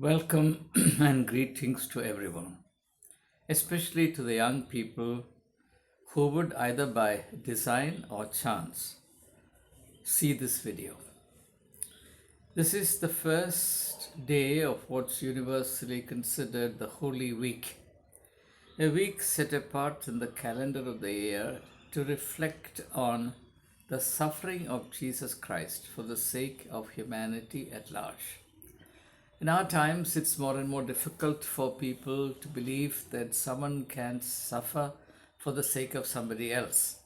Welcome and greetings to everyone, especially to the young people who would either by design or chance see this video. This is the first day of what's universally considered the Holy Week, a week set apart in the calendar of the year to reflect on the suffering of Jesus Christ for the sake of humanity at large. In our times, it's more and more difficult for people to believe that someone can suffer for the sake of somebody else.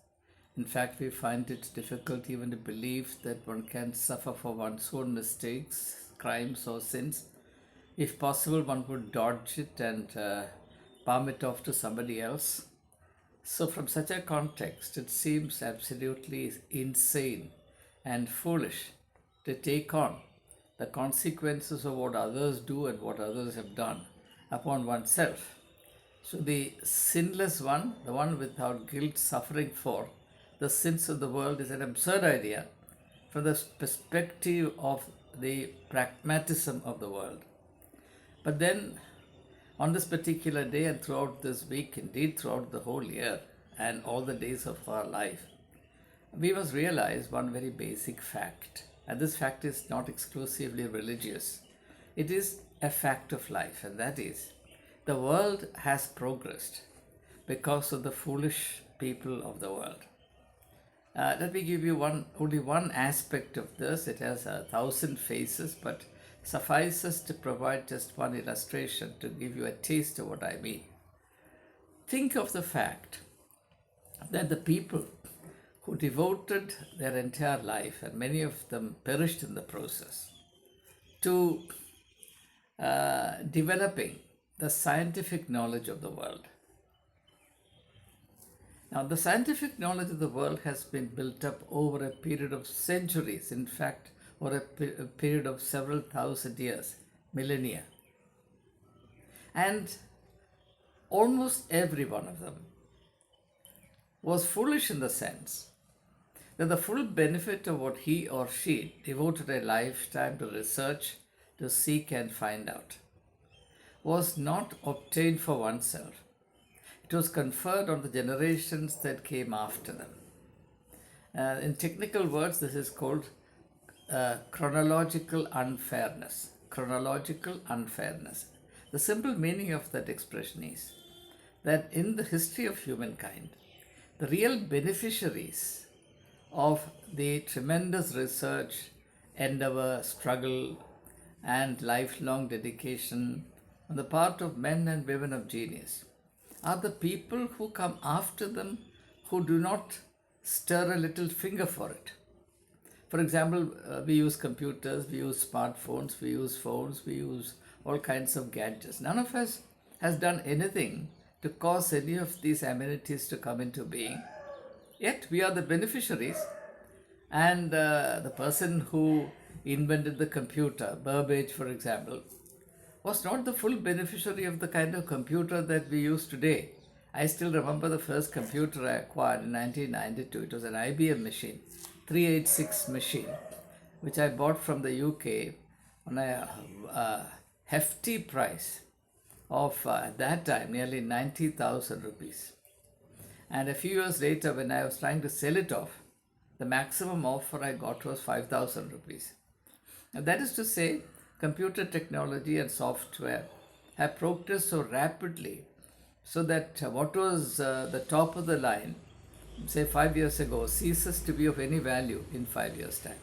In fact, we find it difficult even to believe that one can suffer for one's own mistakes, crimes, or sins. If possible, one would dodge it and palm it off to somebody else. So, from such a context, it seems absolutely insane and foolish to take on the consequences of what others do and what others have done upon oneself. So, the sinless one, the one without guilt, suffering for the sins of the world, is an absurd idea from the perspective of the pragmatism of the world. But then, on this particular day and throughout this week, indeed throughout the whole year and all the days of our life, we must realize one very basic fact. And this fact is not exclusively religious. It is a fact of life, and that is the world has progressed because of the foolish people of the world. Let me give you only one aspect of this. It has 1,000 faces, but suffices to provide just one illustration to give you a taste of what I mean. Think of the fact that the people who devoted their entire life, and many of them perished in the process, to developing the scientific knowledge of the world. Now, the scientific knowledge of the world has been built up over a period of centuries, in fact, or a period of several thousand years, millennia. And almost every one of them was foolish in the sense that the full benefit of what he or she devoted a lifetime to research, to seek and find out, was not obtained for oneself. It was conferred on the generations that came after them. In technical words, this is called chronological unfairness. Chronological unfairness. The simple meaning of that expression is that in the history of humankind, the real beneficiaries of the tremendous research, endeavor, struggle, and lifelong dedication on the part of men and women of genius are the people who come after them, who do not stir a little finger for it. For example, we use computers, we use smartphones, we use phones, we use all kinds of gadgets. None of us has done anything to cause any of these amenities to come into being. Yet we are the beneficiaries, and the person who invented the computer, Babbage for example, was not the full beneficiary of the kind of computer that we use today. I still remember the first computer I acquired in 1992. It was an IBM machine, 386 machine, which I bought from the UK on a hefty price of, at that time, nearly 90,000 rupees. And a few years later, when I was trying to sell it off, the maximum offer I got was 5,000 rupees. And that is to say, computer technology and software have progressed so rapidly so that what was the top of the line, say 5 years ago, ceases to be of any value in 5 years' time.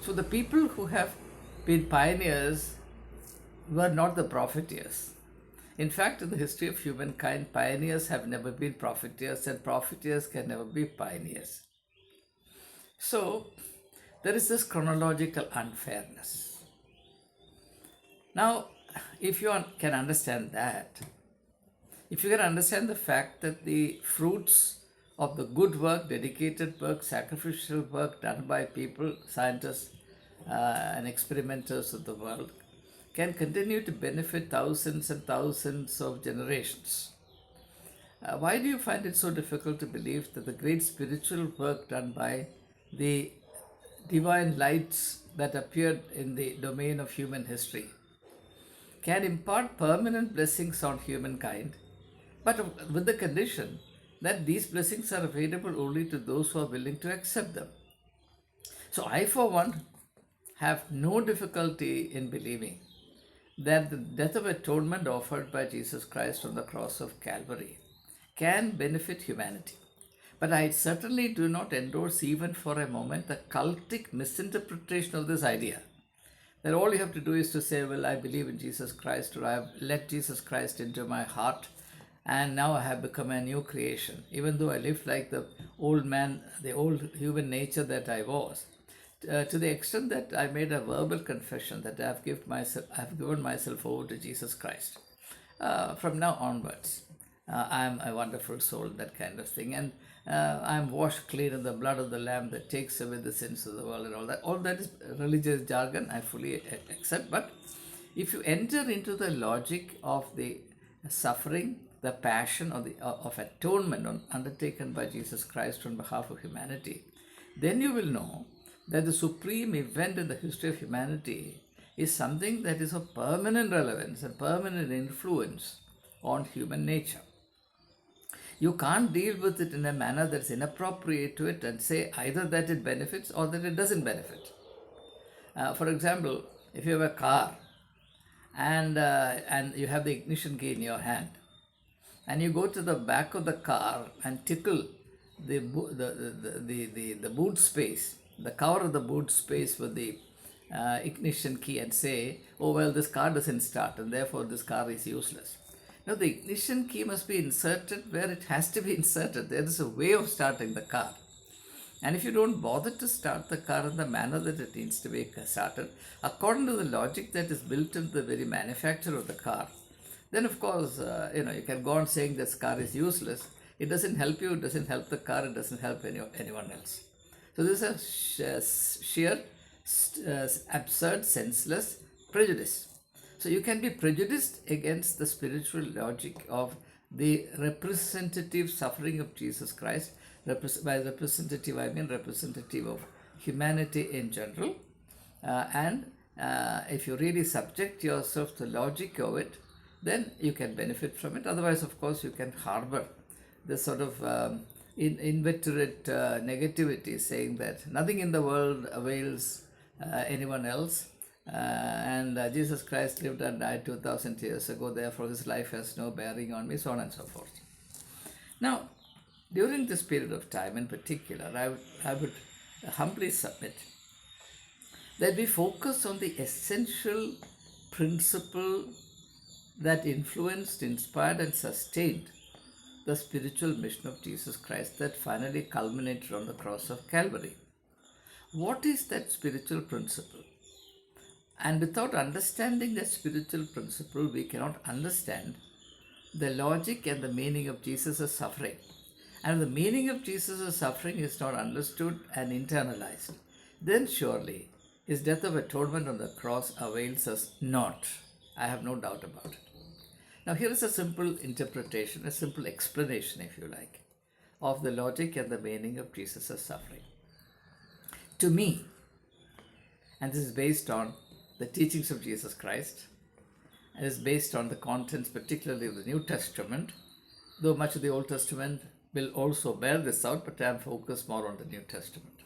So the people who have been pioneers were not the profiteers. In fact, in the history of humankind, pioneers have never been profiteers, and profiteers can never be pioneers. So, there is this chronological unfairness. Now, if you can understand that, if you can understand the fact that the fruits of the good work, dedicated work, sacrificial work done by people, scientists, and experimenters of the world can continue to benefit thousands and thousands of generations, why do you find it so difficult to believe that the great spiritual work done by the divine lights that appeared in the domain of human history can impart permanent blessings on humankind, but with the condition that these blessings are available only to those who are willing to accept them. So I, for one, have no difficulty in believing that the death of atonement offered by Jesus Christ on the cross of Calvary can benefit humanity. But I certainly do not endorse even for a moment the cultic misinterpretation of this idea. That all you have to do is to say, well, I believe in Jesus Christ, or I have let Jesus Christ into my heart, and now I have become a new creation. Even though I lived like the old man, the old human nature that I was, to the extent that I made a verbal confession that I have given myself over to Jesus Christ. From now onwards, I am a wonderful soul, that kind of thing, and I am washed clean in the blood of the Lamb that takes away the sins of the world, and all that. All that is religious jargon. I fully accept. But if you enter into the logic of the suffering, the passion of atonement undertaken by Jesus Christ on behalf of humanity, then you will know that the supreme event in the history of humanity is something that is of permanent relevance and permanent influence on human nature. You can't deal with it in a manner that's inappropriate to it and say either that it benefits or that it doesn't benefit. For example, if you have a car and you have the ignition key in your hand, and you go to the back of the car and tickle the boot space, the cover of the boot space with the ignition key, and say, oh well, this car doesn't start and therefore this car is useless. Now the ignition key must be inserted where it has to be inserted. There is a way of starting the car. And if you don't bother to start the car in the manner that it needs to be started, according to the logic that is built into the very manufacturer of the car, then of course, you can go on saying this car is useless. It doesn't help you, it doesn't help the car, it doesn't help anyone else. So this is a sheer, absurd, senseless prejudice. So you can be prejudiced against the spiritual logic of the representative suffering of Jesus Christ. By representative, I mean representative of humanity in general. And if you really subject yourself to the logic of it, then you can benefit from it. Otherwise, of course, you can harbor this sort of inveterate negativity, saying that nothing in the world avails anyone else. And Jesus Christ lived and died 2000 years ago, therefore his life has no bearing on me, so on and so forth. Now, during this period of time in particular, I would humbly submit that we focus on the essential principle that influenced, inspired, and sustained the spiritual mission of Jesus Christ that finally culminated on the cross of Calvary. What is that spiritual principle? And without understanding that spiritual principle, we cannot understand the logic and the meaning of Jesus' suffering. And the meaning of Jesus' suffering is not understood and internalized, then surely his death of atonement on the cross avails us not. I have no doubt about it. Now here is a simple interpretation, a simple explanation, if you like, of the logic and the meaning of Jesus' suffering. To me, and this is based on the teachings of Jesus Christ, and is based on the contents particularly of the New Testament, though much of the Old Testament will also bear this out, but I am focused more on the New Testament.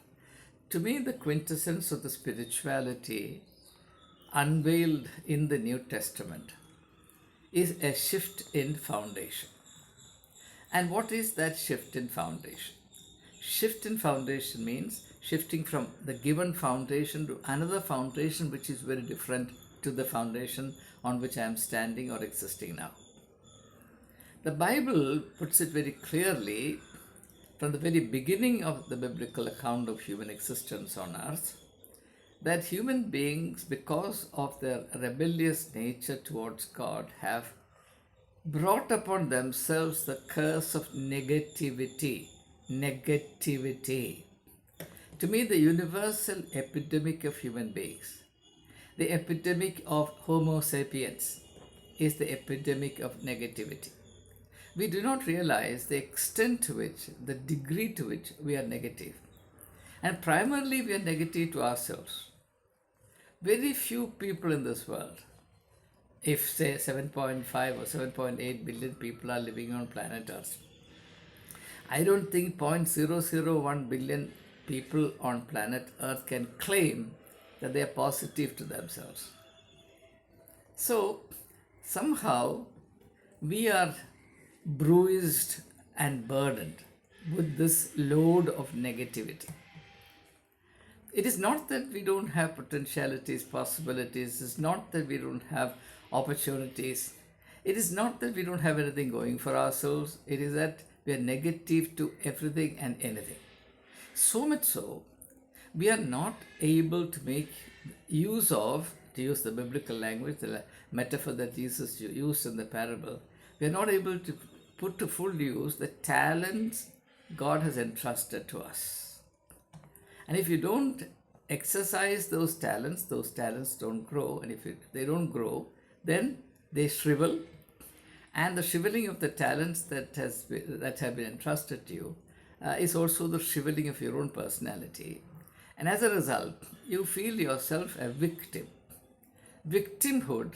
To me, the quintessence of the spirituality unveiled in the New Testament is a shift in foundation. And what is that shift in foundation? Shift in foundation means shifting from the given foundation to another foundation which is very different to the foundation on which I am standing or existing now. The Bible puts it very clearly from the very beginning of the biblical account of human existence on earth that human beings, because of their rebellious nature towards God, have brought upon themselves the curse of negativity. To me, the universal epidemic of human beings, the epidemic of Homo sapiens, is the epidemic of negativity. We do not realize the extent to which, the degree to which we are negative. And primarily we are negative to ourselves. Very few people in this world, if say 7.5 or 7.8 billion people are living on planet Earth, I don't think 0.001 billion people on planet Earth can claim that they are positive to themselves. So somehow we are bruised and burdened with this load of negativity. It is not that we don't have potentialities, possibilities. It's not that we don't have opportunities. It is not that we don't have anything going for ourselves. It is that we are negative to everything and anything. So much so, we are not able to make use of, to use the biblical language, the metaphor that Jesus used in the parable, we are not able to put to full use the talents God has entrusted to us. And if you don't exercise those talents don't grow. And if they don't grow, then they shrivel. And the shriveling of the talents that have been entrusted to you is also the shriveling of your own personality. And as a result, you feel yourself a victim. Victimhood,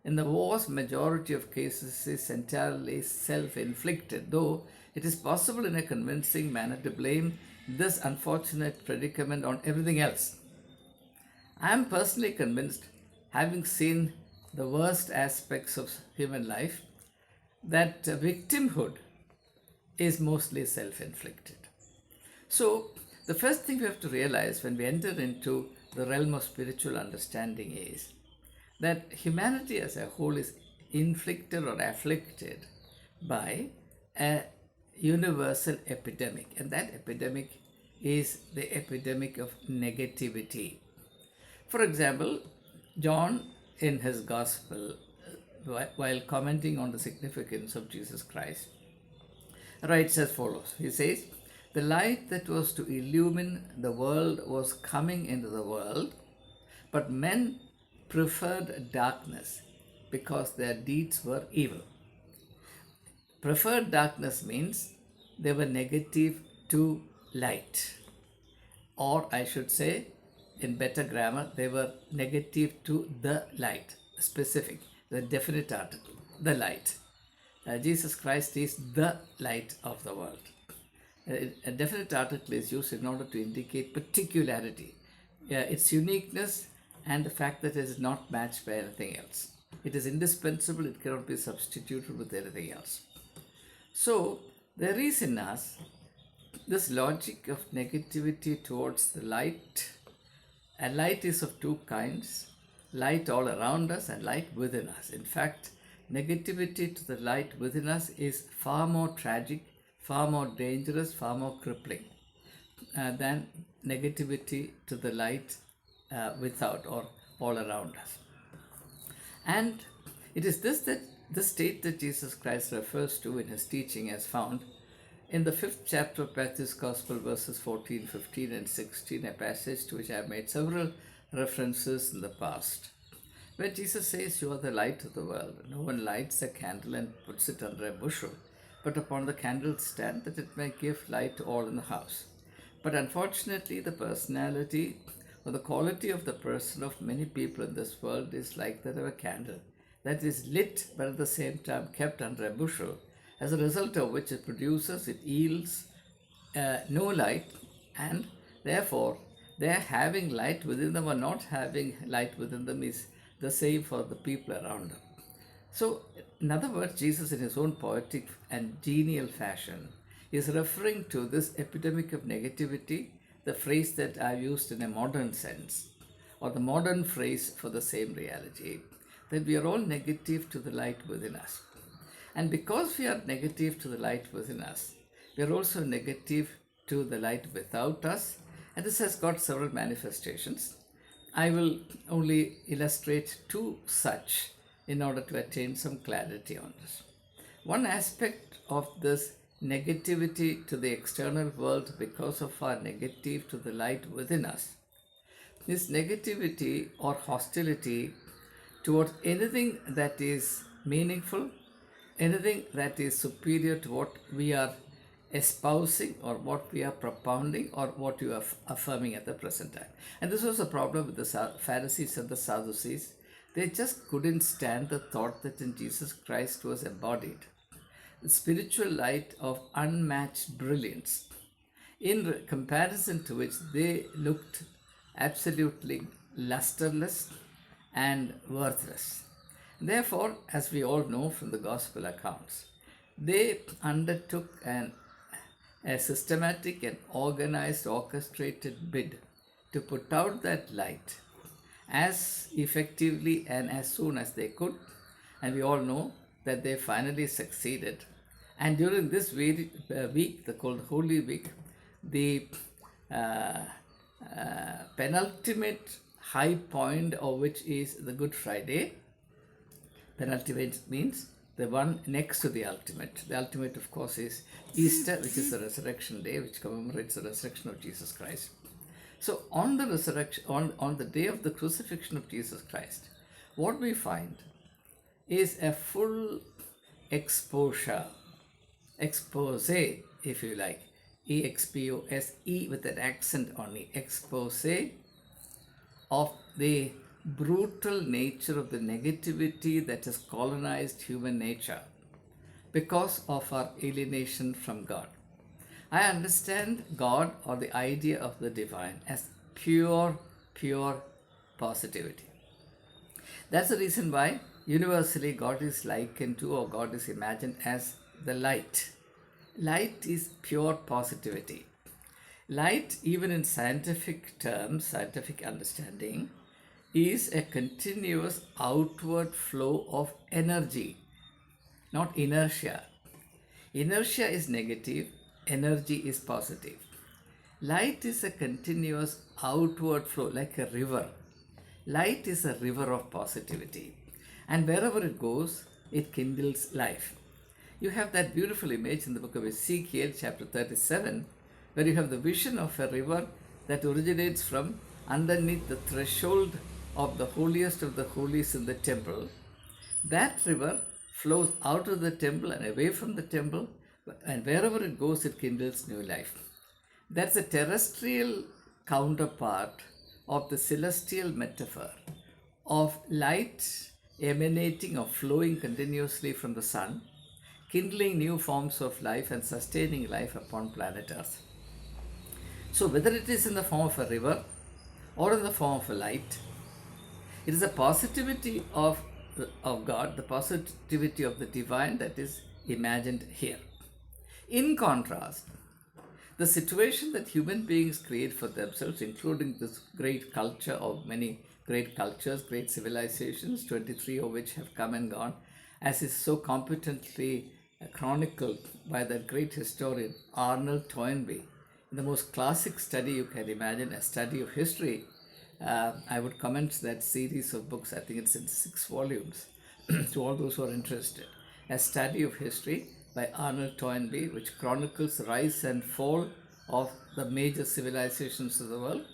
in the vast majority of cases, is entirely self-inflicted, though it is possible in a convincing manner to blame this unfortunate predicament on everything else. I am personally convinced, having seen the worst aspects of human life, that victimhood is mostly self-inflicted. So, the first thing we have to realize when we enter into the realm of spiritual understanding is that humanity as a whole is inflicted or afflicted by a universal epidemic, and that epidemic is the epidemic of negativity. For example, John in his gospel, while commenting on the significance of Jesus Christ, writes as follows. He says, "The light that was to illumine the world was coming into the world, but men preferred darkness because their deeds were evil." Preferred darkness means they were negative to light. Or I should say, in better grammar, they were negative to the light. Specific, the definite article, the light. Jesus Christ is the light of the world. A definite article is used in order to indicate particularity, its uniqueness, and the fact that it is not matched by anything else. It is indispensable, it cannot be substituted with anything else. So, there is in us this logic of negativity towards the light. And light is of two kinds, light all around us and light within us. In fact, negativity to the light within us is far more tragic, far more dangerous, far more crippling than negativity to the light without or all around us. And it is this state that Jesus Christ refers to in his teaching as found in the 5th chapter of Matthew's Gospel, verses 14, 15, and 16, a passage to which I have made several references in the past, where Jesus says, "You are the light of the world. No one lights a candle and puts it under a bushel, but upon the candlestand, that it may give light to all in the house." But unfortunately, the personality or the quality of the person of many people in this world is like that of a candle that is lit but at the same time kept under a bushel, as a result of which it yields no light, and therefore their having light within them or not having light within them is the same for the people around them. So, in other words, Jesus, in his own poetic and genial fashion, is referring to this epidemic of negativity, the phrase that I've used in a modern sense, or the modern phrase for the same reality, that we are all negative to the light within us. And because we are negative to the light within us, we are also negative to the light without us. And this has got several manifestations. I will only illustrate two such in order to attain some clarity on this. One aspect of this negativity to the external world because of our negative to the light within us is negativity or hostility towards anything that is meaningful, anything that is superior to what we are espousing or what we are propounding or what you are affirming at the present time. And this was a problem with the Pharisees and the Sadducees. They just couldn't stand the thought that in Jesus Christ was embodied the spiritual light of unmatched brilliance, in comparison to which they looked absolutely lusterless and worthless. Therefore, as we all know from the gospel accounts, they undertook a systematic and organized, orchestrated bid to put out that light as effectively and as soon as they could. And we all know that they finally succeeded. And during this week, the called Holy Week, the uh, penultimate high point of which is the Good Friday. Penultimate means the one next to the ultimate. The ultimate, of course, is Easter, which is the resurrection day, which commemorates the resurrection of Jesus Christ. So on the resurrection, on the day of the crucifixion of Jesus Christ, what we find is a full expose, if you like, expose with an accent on the expose of the brutal nature of the negativity that has colonized human nature because of our alienation from God. I understand God or the idea of the divine as pure positivity. That's the reason why universally God is likened to or God is imagined as the light. Light is pure positivity. Light, even in scientific terms, scientific understanding, is a continuous outward flow of energy, not inertia. Inertia is negative, energy is positive. Light is a continuous outward flow, like a river. Light is a river of positivity. And wherever it goes, it kindles life. You have that beautiful image in the book of Ezekiel, chapter 37, where you have the vision of a river that originates from underneath the threshold of the holiest of the holies in the temple. That river flows out of the temple and away from the temple, and wherever it goes, it kindles new life. That's a terrestrial counterpart of the celestial metaphor of light emanating or flowing continuously from the sun, kindling new forms of life and sustaining life upon planet Earth. So whether it is in the form of a river or in the form of a light, it is the positivity of God, the positivity of the divine that is imagined here. In contrast, the situation that human beings create for themselves, including this great culture of many great cultures, great civilizations, 23 of which have come and gone, as is so competently chronicled by that great historian Arnold Toynbee, in the most classic study you can imagine, a study of history. I would commend that series of books, I think it's in 6 volumes, to all those who are interested. A study of history by Arnold Toynbee, which chronicles the rise and fall of the major civilizations of the world.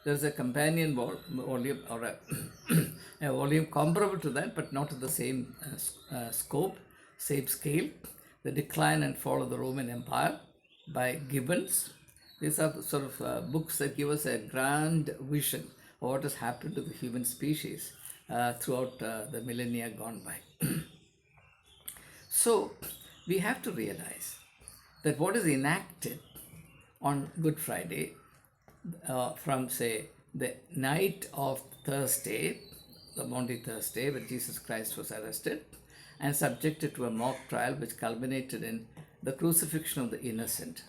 There's a companion volume or a volume comparable to that, but not at the same scope, same scale. The Decline and Fall of the Roman Empire by Gibbons. These are the sort of books that give us a grand vision of what has happened to the human species throughout the millennia gone by. So we have to realize that what is enacted on Good Friday from, say, the night of Thursday, the Maundy Thursday, when Jesus Christ was arrested and subjected to a mock trial which culminated in the crucifixion of the innocent.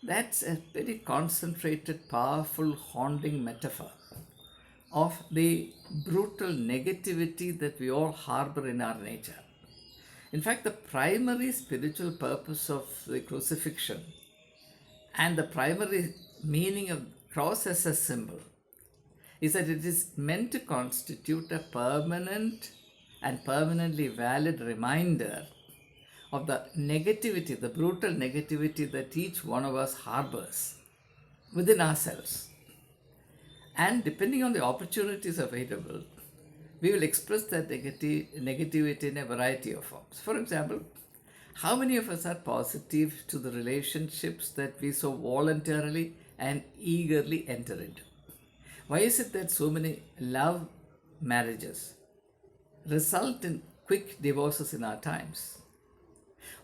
That's a very concentrated, powerful, haunting metaphor of the brutal negativity that we all harbor in our nature. In fact, the primary spiritual purpose of the crucifixion and the primary meaning of cross as a symbol is that it is meant to constitute a permanent and permanently valid reminder of the negativity, the brutal negativity that each one of us harbors within ourselves. And depending on the opportunities available, we will express that negativity in a variety of forms. For example, how many of us are positive to the relationships that we so voluntarily and eagerly enter into? Why is it that so many love marriages result in quick divorces in our times?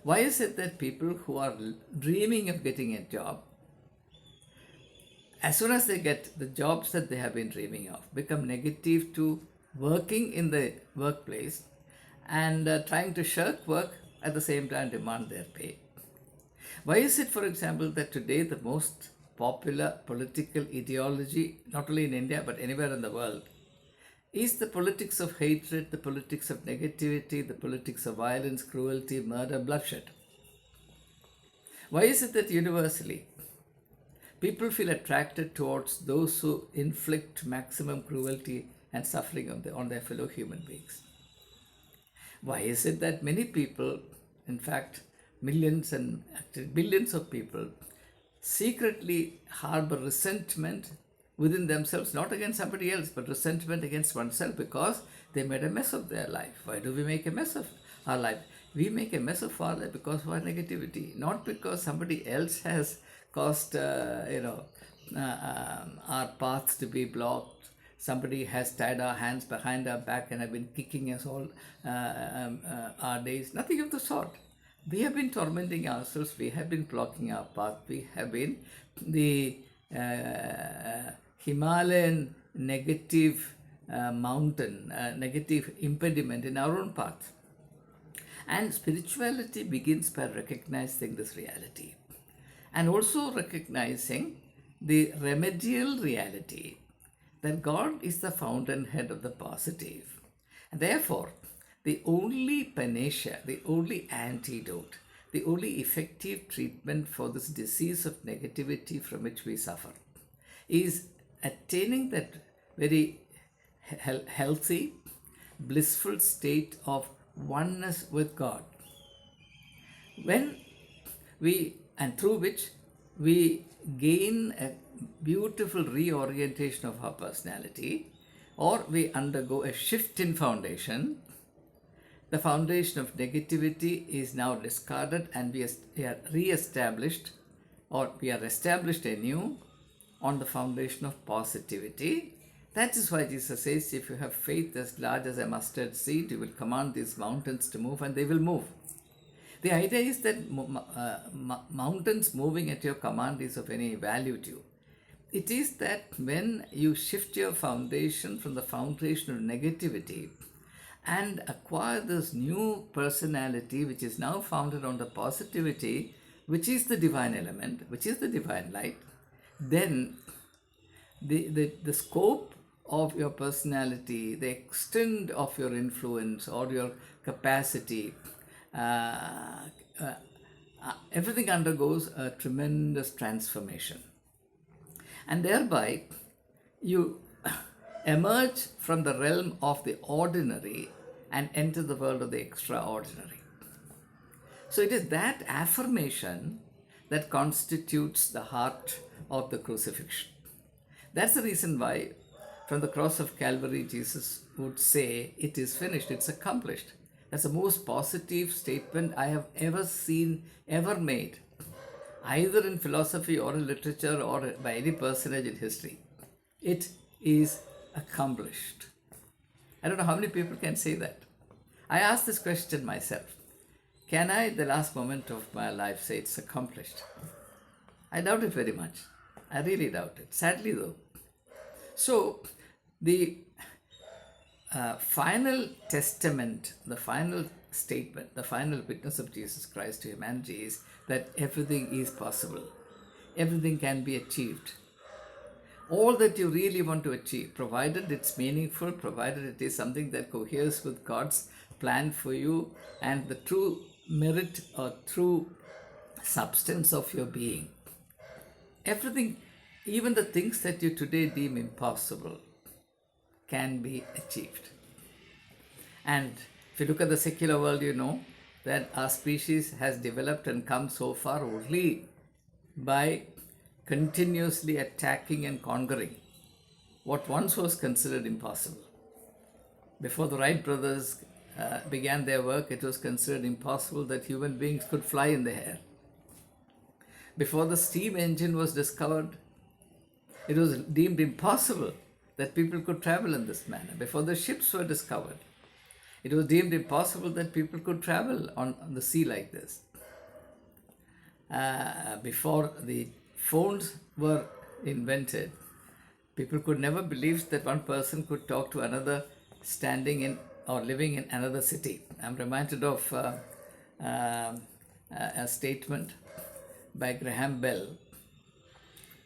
Why is it that people who are dreaming of getting a job, as soon as they get the jobs that they have been dreaming of, become negative to working in the workplace and trying to shirk work at the same time demand their pay? Why is it, for example, that today the most popular political ideology, not only in India but anywhere in the world, is the politics of hatred, the politics of negativity, the politics of violence, cruelty, murder, bloodshed? Why is it that universally people feel attracted towards those who inflict maximum cruelty and suffering on their fellow human beings? Why is it that many people, in fact, millions and actually billions of people, secretly harbor resentment within themselves, not against somebody else, but resentment against oneself because they made a mess of their life? Why do we make a mess of our life? We make a mess of our life because of our negativity, not because somebody else has caused, our paths to be blocked. Somebody has tied our hands behind our back and have been kicking us all our days. Nothing of the sort. We have been tormenting ourselves. We have been blocking our path. We have been the Himalayan negative mountain, negative impediment in our own path. And spirituality begins by recognizing this reality and also recognizing the remedial reality that God is the fountainhead of the positive. And therefore, the only panacea, the only antidote, the only effective treatment for this disease of negativity from which we suffer is attaining that very healthy, blissful state of oneness with God. When we, and through which we gain a beautiful reorientation of our personality, or we undergo a shift in foundation. The foundation of negativity is now discarded and we are re-established, or we are established anew on the foundation of positivity. That is why Jesus says, if you have faith as large as a mustard seed, you will command these mountains to move and they will move. The idea is that mountains moving at your command is of any value to you. It is that when you shift your foundation from the foundation of negativity and acquire this new personality which is now founded on the positivity, which is the divine element, which is the divine light, then the scope of your personality, the extent of your influence or your capacity, everything undergoes a tremendous transformation. And thereby, you emerge from the realm of the ordinary and enter the world of the extraordinary. So it is that affirmation that constitutes the heart of the crucifixion. That's the reason why from the cross of Calvary, Jesus would say, it is finished, it's accomplished. That's the most positive statement I have ever seen, ever made, either in philosophy or in literature or by any personage in history. It is accomplished. I don't know how many people can say that. I asked this question myself. Can I, the last moment of my life, say it's accomplished? I doubt it very much. I really doubt it. Sadly though. So, the final testament, the final statement, the final witness of Jesus Christ to humanity is that everything is possible. Everything can be achieved. All that you really want to achieve, provided it's meaningful, provided it is something that coheres with God's plan for you and the true merit or true substance of your being. Everything, even the things that you today deem impossible, can be achieved. And if you look at the secular world, you know that our species has developed and come so far only by continuously attacking and conquering what once was considered impossible. Before the Wright brothers began their work, it was considered impossible that human beings could fly in the air. Before the steam engine was discovered, it was deemed impossible that people could travel in this manner. Before the ships were discovered, It was deemed impossible that people could travel on the sea like this. Before the phones were invented, people could never believe that one person could talk to another standing in or living in another city. I'm reminded of a statement by Graham Bell,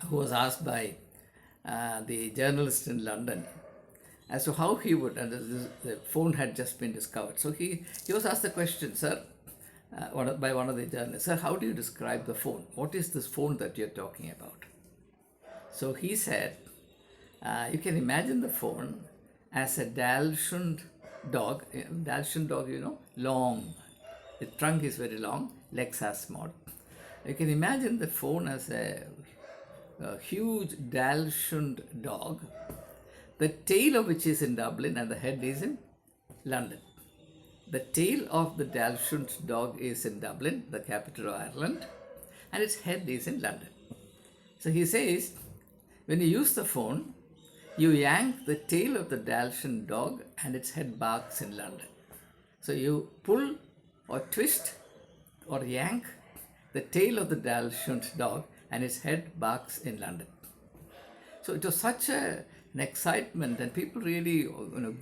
who was asked by the journalist in London as to how he would, and the phone had just been discovered. So he was asked the question, sir, by one of the journalists, sir, how do you describe the phone? What is this phone that you're talking about? So he said, you can imagine the phone as a Dalshian dog. Dalshian dog, long. The trunk is very long, legs are small. You can imagine the phone as a huge Dalshian dog, the tail of which is in Dublin and the head is in London. The tail of the Dalshian dog is in Dublin, the capital of Ireland, and its head is in London. So he says, when you use the phone, you yank the tail of the Dalshian dog and its head barks in London. So you pull or twist or yank the tail of the Dalshian dog and its head barks in London. So it was such an excitement, and people really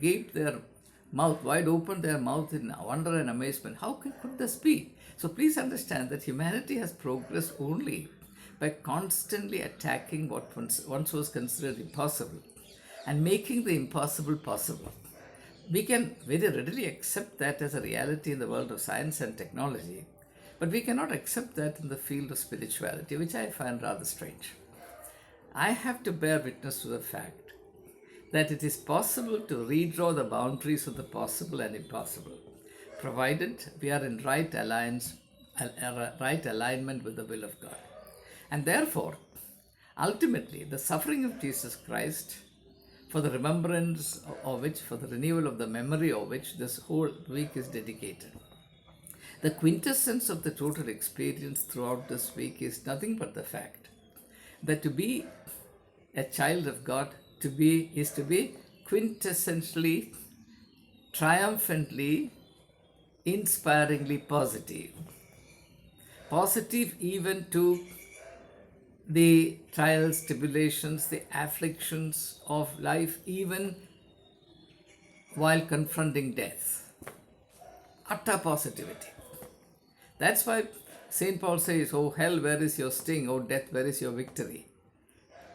gaped their mouth wide open, their mouth in wonder and amazement. How could this be? So please understand that humanity has progressed only by constantly attacking what once was considered impossible and making the impossible possible. We can very readily accept that as a reality in the world of science and technology, but we cannot accept that in the field of spirituality, which I find rather strange. I have to bear witness to the fact that it is possible to redraw the boundaries of the possible and impossible, provided we are in right alignment with the will of God. And therefore, ultimately, the suffering of Jesus Christ, for the remembrance of which, for the renewal of the memory of which this whole week is dedicated. The quintessence of the total experience throughout this week is nothing but the fact that to be a child of God is to be quintessentially, triumphantly, inspiringly positive. Positive even to the trials, tribulations, the afflictions of life, even while confronting death. Utter positivity. That's why St. Paul says, "Oh hell, where is your sting? Oh death, where is your victory?"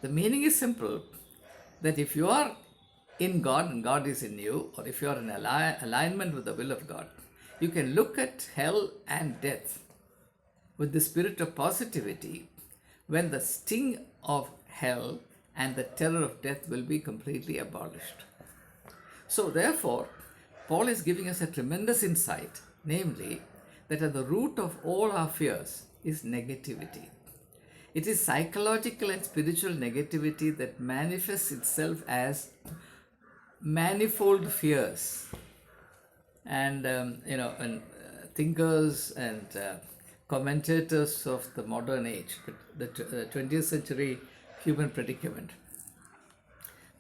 The meaning is simple, that if you are in God and God is in you, or if you are in alignment with the will of God, you can look at hell and death with the spirit of positivity, when the sting of hell and the terror of death will be completely abolished. So therefore, Paul is giving us a tremendous insight, namely, that at the root of all our fears is negativity. It is psychological and spiritual negativity that manifests itself as manifold fears. And, thinkers and commentators of the modern age, the 20th century human predicament,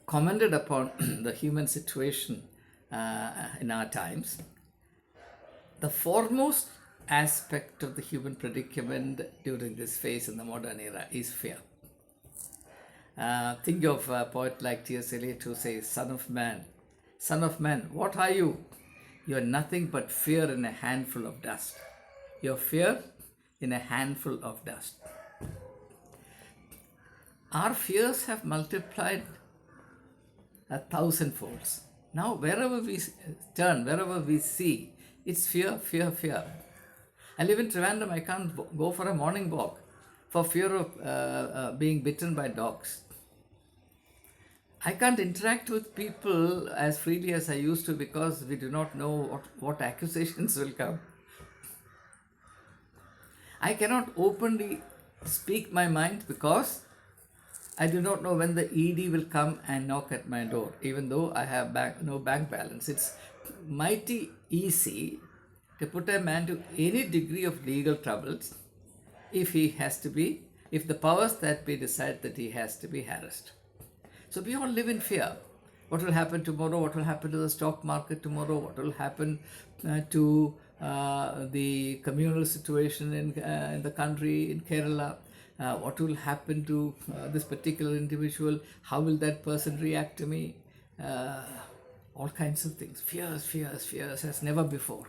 commented upon the human situation in our times. The foremost aspect of the human predicament during this phase in the modern era is fear. Think of a poet like T.S. Eliot, who says, Son of man, what are you? You are nothing but fear in a handful of dust. Your fear in a handful of dust. Our fears have multiplied 1,000-folds. Now, wherever we turn, wherever we see, it's fear, fear, fear. I live in Trivandrum. I can't go for a morning walk for fear of being bitten by dogs. I can't interact with people as freely as I used to because we do not know what accusations will come. I cannot openly speak my mind because I do not know when the ED will come and knock at my door, even though I have no bank balance. It's mighty easy to put a man to any degree of legal troubles if the powers that be decide that he has to be harassed. So we all live in fear. What will happen tomorrow? What will happen to the stock market tomorrow? What will happen to the communal situation in the country, in Kerala? What will happen to this particular individual? How will that person react to me? Uh, all kinds of things. Fears as never before.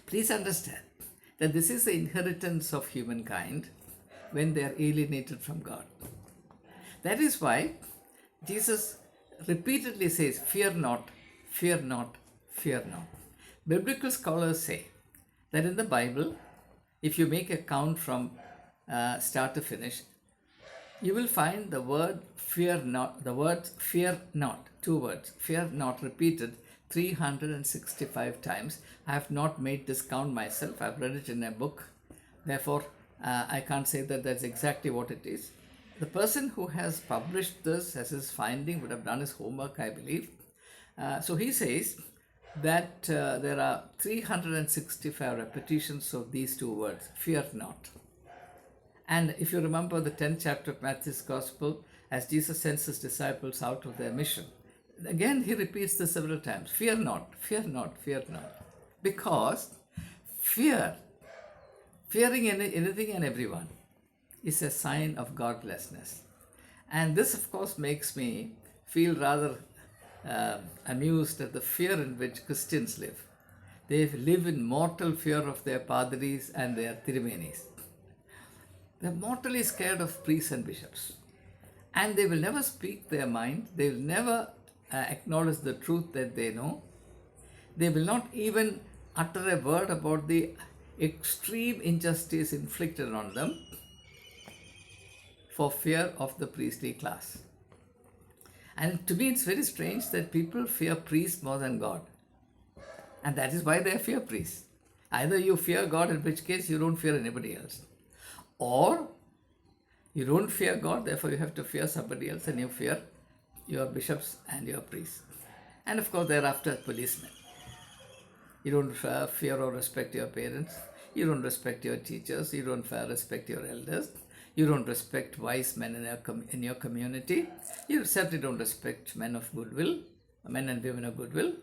Please understand that this is the inheritance of humankind when they are alienated from God. That is why Jesus repeatedly says, fear not, fear not, fear not. Biblical scholars say that in the Bible, if you make a count from start to finish, you will find the word fear not, the words fear not, two words, fear not, repeated 365 times. I have not made this count myself. I've read it in a book. Therefore, I can't say that that's exactly what it is. The person who has published this as his finding would have done his homework, I believe. So he says that there are 365 repetitions of these two words, fear not. And if you remember the 10th chapter of Matthew's Gospel, as Jesus sends his disciples out of their mission, again he repeats this several times, fear not, fear not, fear not. Because fearing anything and everyone is a sign of godlessness. And this, of course, makes me feel rather amused at the fear in which Christians live. They live in mortal fear of their padris and their thirumenis. They're mortally scared of priests and bishops. And they will never speak their mind. They will never acknowledge the truth that they know. They will not even utter a word about the extreme injustice inflicted on them for fear of the priestly class. And to me, it's very strange that people fear priests more than God. And that is why they fear priests. Either you fear God, in which case you don't fear anybody else. Or you don't fear God, therefore you have to fear somebody else, and you fear your bishops and your priests. And of course, thereafter, policemen. You don't fear or respect your parents. You don't respect your teachers. You don't respect your elders. You don't respect wise men in your community. You certainly don't respect men of goodwill, men and women of goodwill.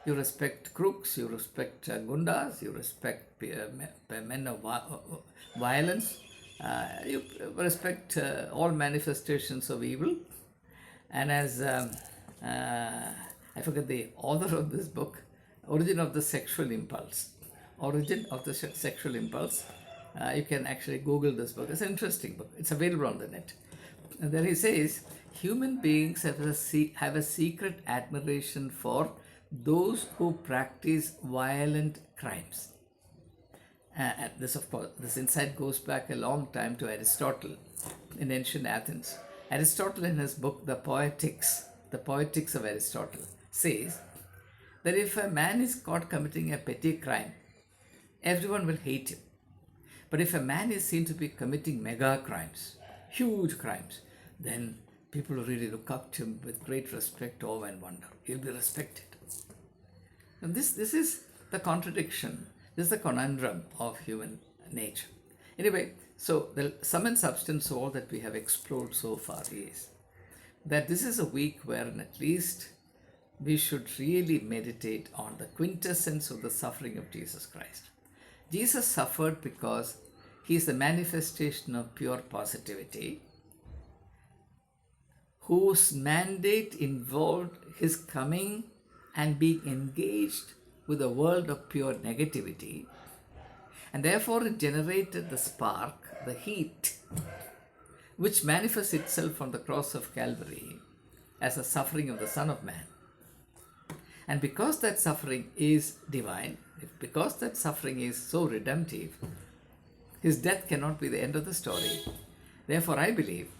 You respect crooks. You respect gundas. You respect men of violence. You respect all manifestations of evil. And as I forget the author of this book, Origin of the Sexual Impulse. Origin of the Sexual Impulse. You can actually Google this book. It's an interesting book. It's available on the net. And there he says, human beings have a secret admiration for those who practice violent crimes. And this, of course, this insight goes back a long time to Aristotle in ancient Athens. Aristotle, in his book, The Poetics of Aristotle, says that if a man is caught committing a petty crime, everyone will hate him. But if a man is seen to be committing mega crimes, huge crimes, then people will really look up to him with great respect, awe, and wonder. He'll be respected. And this is the contradiction. This is the conundrum of human nature. Anyway, so the sum and substance of all that we have explored so far is that this is a week wherein at least we should really meditate on the quintessence of the suffering of Jesus Christ. Jesus suffered because he is the manifestation of pure positivity, whose mandate involved his coming and being engaged with a world of pure negativity, and therefore it generated the spark, the heat, which manifests itself on the cross of Calvary as the suffering of the Son of Man. And because that suffering is divine, because that suffering is so redemptive, his death cannot be the end of the story. Therefore, I believe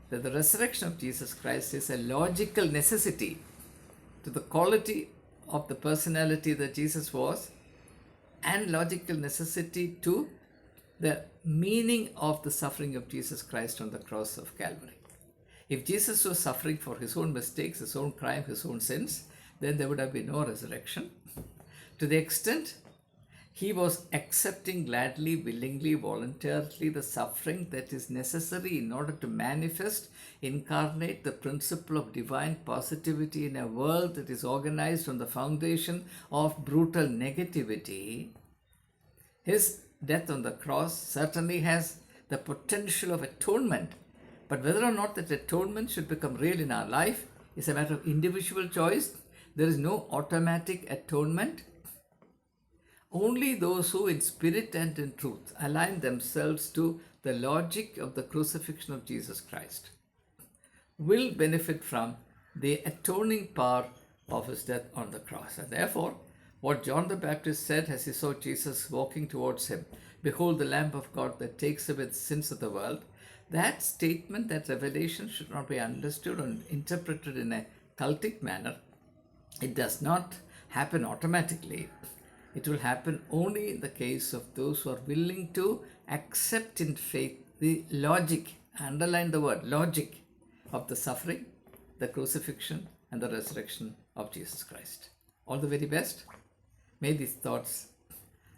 that the resurrection of Jesus Christ is a logical necessity to the quality of the personality that Jesus was, and logical necessity to the meaning of the suffering of Jesus Christ on the cross of Calvary. If Jesus was suffering for his own mistakes, his own crime, his own sins, then there would have been no resurrection. To the extent He was accepting gladly, willingly, voluntarily the suffering that is necessary in order to manifest, incarnate the principle of divine positivity in a world that is organized on the foundation of brutal negativity. His death on the cross certainly has the potential of atonement, but whether or not that atonement should become real in our life is a matter of individual choice. There is no automatic atonement. Only those who in spirit and in truth align themselves to the logic of the crucifixion of Jesus Christ will benefit from the atoning power of his death on the cross. And therefore, what John the Baptist said as he saw Jesus walking towards him, "Behold the Lamb of God that takes away the sins of the world," that statement, that revelation should not be understood and interpreted in a cultic manner. It does not happen automatically. It will happen only in the case of those who are willing to accept in faith the logic, underline the word logic, of the suffering, the crucifixion, and the resurrection of Jesus Christ. All the very best. May these thoughts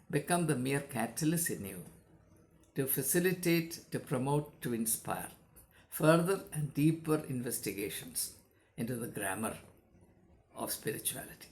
become the mere catalyst in you to facilitate, to promote, to inspire further and deeper investigations into the grammar of spirituality.